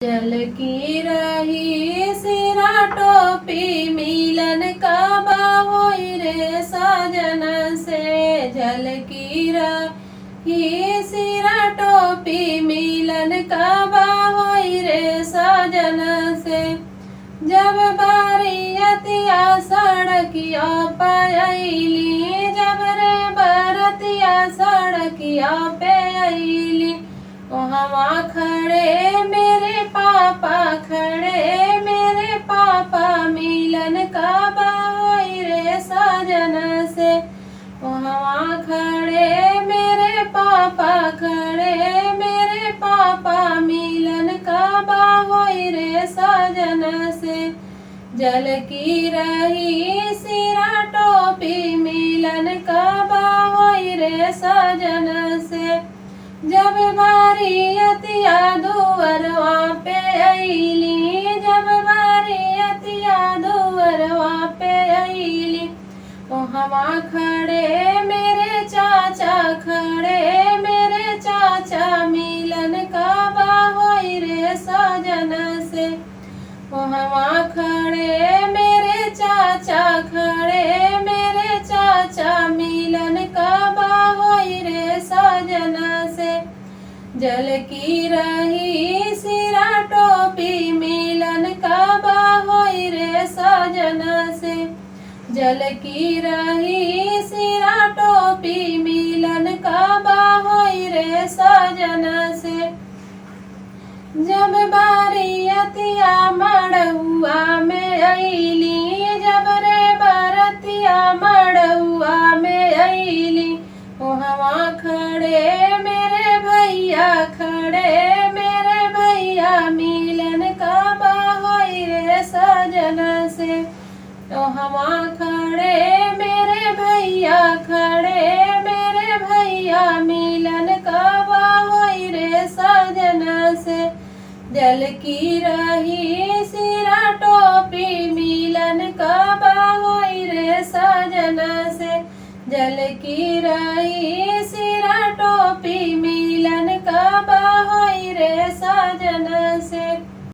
जल की रही सिरा टोपी मिलन कबा होई रे सजन से। जल की रही सिरा टोपी मिलन कबा होई रे सजन से। जब बारियतिया सड़किया पयली जब रे बरतिया सड़किया पे अली वहाँ खड़े मेरे पापा खड़े मेरे पापा मिलन कबा होई रे सजन से। वहाँ खड़े मेरे पापा खड़े मेरे पापा मिलन कबा होई रे सजन से। जल की रही सिरा टोपी मिलन कबा होई रे सजन से। जब बारियतिया दुअरवा पे अली जब बारियतिया दुअरवा पे अली वहाँ खड़े मेरे चाचा खड़े मेरे चाचा मिलन कबा होई रे सजन से। वहाँ खड़े मेरे चाचा खड़े मेरे चाचा मिलन कबा होई रे सजन से। जल की रही सिरा टोपी मिलन कबा होई रे सजन से। जल की रही सिरा टोपी मिलन कबा होई रे सजन से। जब बारियतिया मड़ुआ में अली जब रे बरतिया मड़ुआ में अली वहाँ खड़े मेरे भैया खड़े मेरे भैया मिलन कबा होई रे सजन से। वहाँ खड़े मेरे भैया खड़े मेरे भैया मिलन कबा होई रे सजन से। जल की रही सिरा टोपी मिलन कबा होई रे सजन से। जल की रही